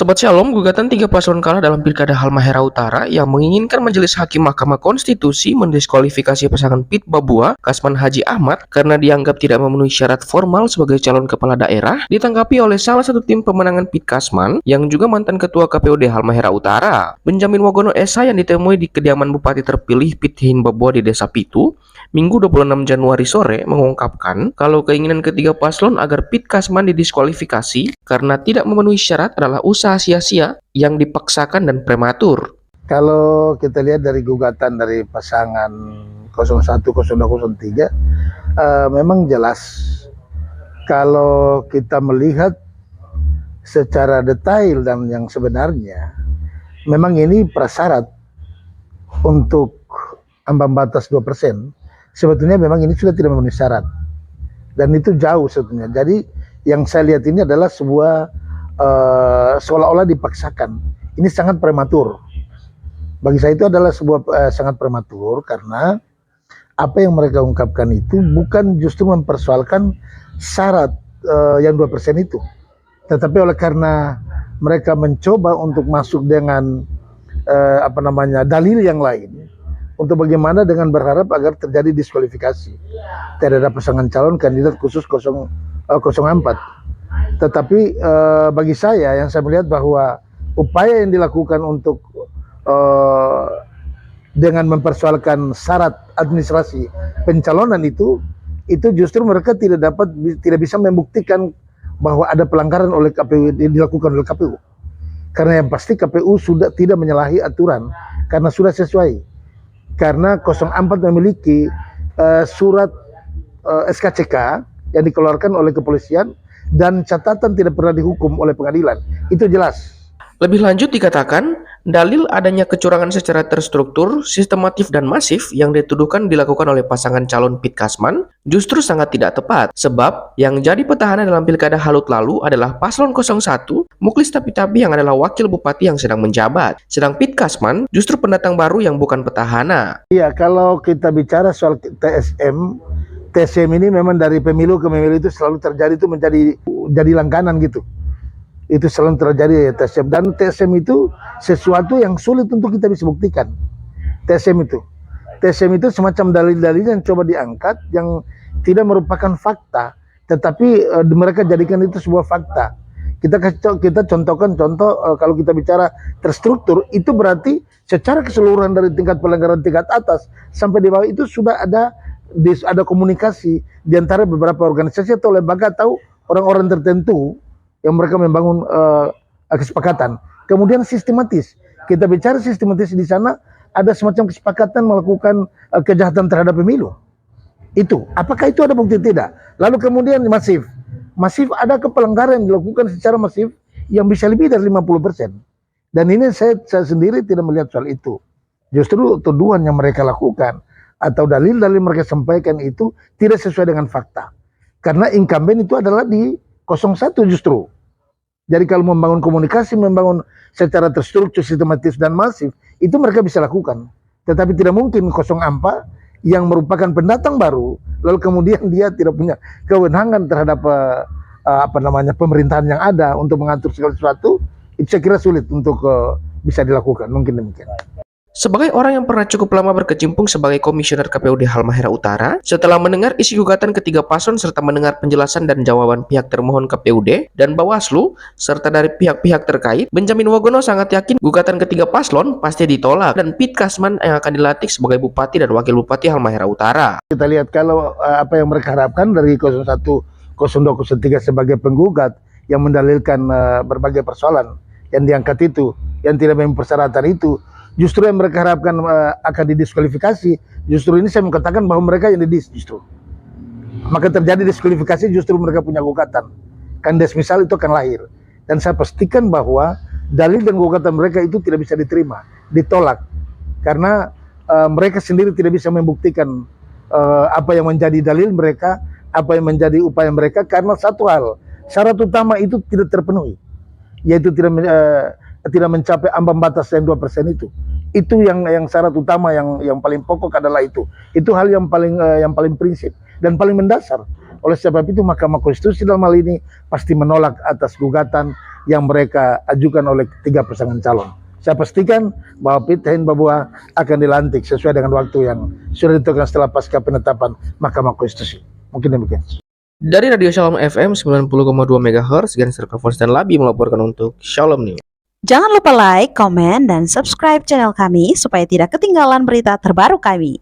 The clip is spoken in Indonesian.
Sobat Shalom, gugatan 3 paslon kalah dalam Pilkada Halmahera Utara yang menginginkan Majelis Hakim Mahkamah Konstitusi mendiskualifikasi pasangan Pit Babua, Kasman Haji Ahmad karena dianggap tidak memenuhi syarat formal sebagai calon kepala daerah, ditanggapi oleh salah satu tim pemenangan Pit Kasman yang juga mantan Ketua KPUD Halmahera Utara. Benjamin Wagono Esa yang ditemui di kediaman Bupati terpilih Pit Hin Babua di Desa Pitu, Minggu 26 Januari sore mengungkapkan kalau keinginan ketiga paslon agar Pit Kasman didiskualifikasi karena tidak memenuhi syarat adalah usaha sia-sia yang dipaksakan dan prematur. Kalau kita lihat dari gugatan dari pasangan 01-02-03, memang jelas kalau kita melihat secara detail dan yang sebenarnya, memang ini prasyarat untuk ambang batas 2%. Sebetulnya memang ini sudah tidak memenuhi syarat dan itu jauh sebetulnya. Jadi yang saya lihat ini adalah sebuah seolah-olah dipaksakan. Ini sangat prematur. Bagi saya itu adalah sebuah sangat prematur karena apa yang mereka ungkapkan itu bukan justru mempersoalkan syarat yang 2% itu, tetapi oleh karena mereka mencoba untuk masuk dengan dalil yang lain untuk bagaimana dengan berharap agar terjadi diskualifikasi terhadap pasangan calon kandidat khusus 04. Tetapi bagi saya yang saya melihat bahwa upaya yang dilakukan untuk dengan mempersoalkan syarat administrasi pencalonan itu justru mereka tidak bisa membuktikan bahwa ada pelanggaran oleh KPU dilakukan oleh KPU. Karena yang pasti KPU sudah tidak menyalahi aturan karena sudah sesuai. Karena 04 memiliki surat SKCK yang dikeluarkan oleh kepolisian dan catatan tidak pernah dihukum oleh pengadilan. Itu jelas. Lebih lanjut dikatakan, dalil adanya kecurangan secara terstruktur, sistematif dan masif yang dituduhkan dilakukan oleh pasangan calon Pit Kasman justru sangat tidak tepat. Sebab yang jadi petahana dalam Pilkada Halut lalu adalah paslon 01, Muklis Tapi-Tapi yang adalah wakil bupati yang sedang menjabat. Sedang Pit Kasman justru pendatang baru yang bukan petahana. Iya, kalau kita bicara soal TSM ini memang dari pemilu ke pemilu itu selalu terjadi, itu jadi langganan gitu. Itu selalu terjadi ya TSM, dan TSM itu sesuatu yang sulit untuk kita bisa buktikan. TSM itu semacam dalil-dalil yang coba diangkat yang tidak merupakan fakta, tetapi mereka jadikan itu sebuah fakta. Kita contohkan kalau kita bicara terstruktur, itu berarti secara keseluruhan dari tingkat pelanggaran tingkat atas sampai di bawah itu sudah ada komunikasi di antara beberapa organisasi atau lembaga atau orang-orang tertentu yang mereka membangun kesepakatan. Kemudian sistematis. Kita bicara sistematis di sana ada semacam kesepakatan melakukan kejahatan terhadap pemilu. Itu. Apakah itu ada bukti? Tidak. Lalu kemudian masif. Masif ada pelanggaran yang dilakukan secara masif yang bisa lebih dari 50%. Dan ini saya sendiri tidak melihat soal itu. Justru tuduhan yang mereka lakukan atau dalil-dalil mereka sampaikan itu tidak sesuai dengan fakta. Karena incumbent itu adalah di 01 justru. Jadi kalau membangun komunikasi, membangun secara terstruktur, sistematis dan masif, itu mereka bisa lakukan. Tetapi tidak mungkin 04 yang merupakan pendatang baru, lalu kemudian dia tidak punya kewenangan terhadap pemerintahan yang ada untuk mengatur segala sesuatu. Itu saya kira sulit untuk bisa dilakukan, mungkin demikian. Sebagai orang yang pernah cukup lama berkecimpung sebagai komisioner KPUD Halmahera Utara, setelah mendengar isi gugatan ketiga paslon serta mendengar penjelasan dan jawaban pihak termohon KPUD dan Bawaslu, serta dari pihak-pihak terkait, Benjamin Wagono sangat yakin gugatan ketiga paslon pasti ditolak dan Pit Kasman yang akan dilantik sebagai Bupati dan Wakil Bupati Halmahera Utara. Kita lihat kalau apa yang mereka harapkan dari 01, 02, 03 sebagai penggugat yang mendalilkan berbagai persoalan yang diangkat itu, yang tidak memenuhi persyaratan itu, justru yang mereka harapkan akan didiskualifikasi, justru ini saya mengatakan bahwa mereka yang justru. Maka terjadi diskualifikasi, justru mereka punya gugatan. Kandidat misal itu akan lahir. Dan saya pastikan bahwa dalil dan gugatan mereka itu tidak bisa diterima, ditolak. Karena mereka sendiri tidak bisa membuktikan apa yang menjadi dalil mereka, apa yang menjadi upaya mereka, karena satu hal, syarat utama itu tidak terpenuhi, yaitu tidak mencapai ambang batas yang 2% itu. Itu yang syarat utama yang paling pokok adalah itu. Itu hal yang paling prinsip dan paling mendasar. Oleh sebab itu Mahkamah Konstitusi dalam hal ini pasti menolak atas gugatan yang mereka ajukan oleh 3 pasangan calon. Saya pastikan bahwa Pit Hein Babua akan dilantik sesuai dengan waktu yang sudah ditentukan setelah pasca penetapan Mahkamah Konstitusi. Mungkin demikian. Dari Radio Shalom FM 90,2 MHz, Ganesar Kavons dan Labi melaporkan untuk Shalom News. Jangan lupa like, komen, dan subscribe channel kami supaya tidak ketinggalan berita terbaru kami.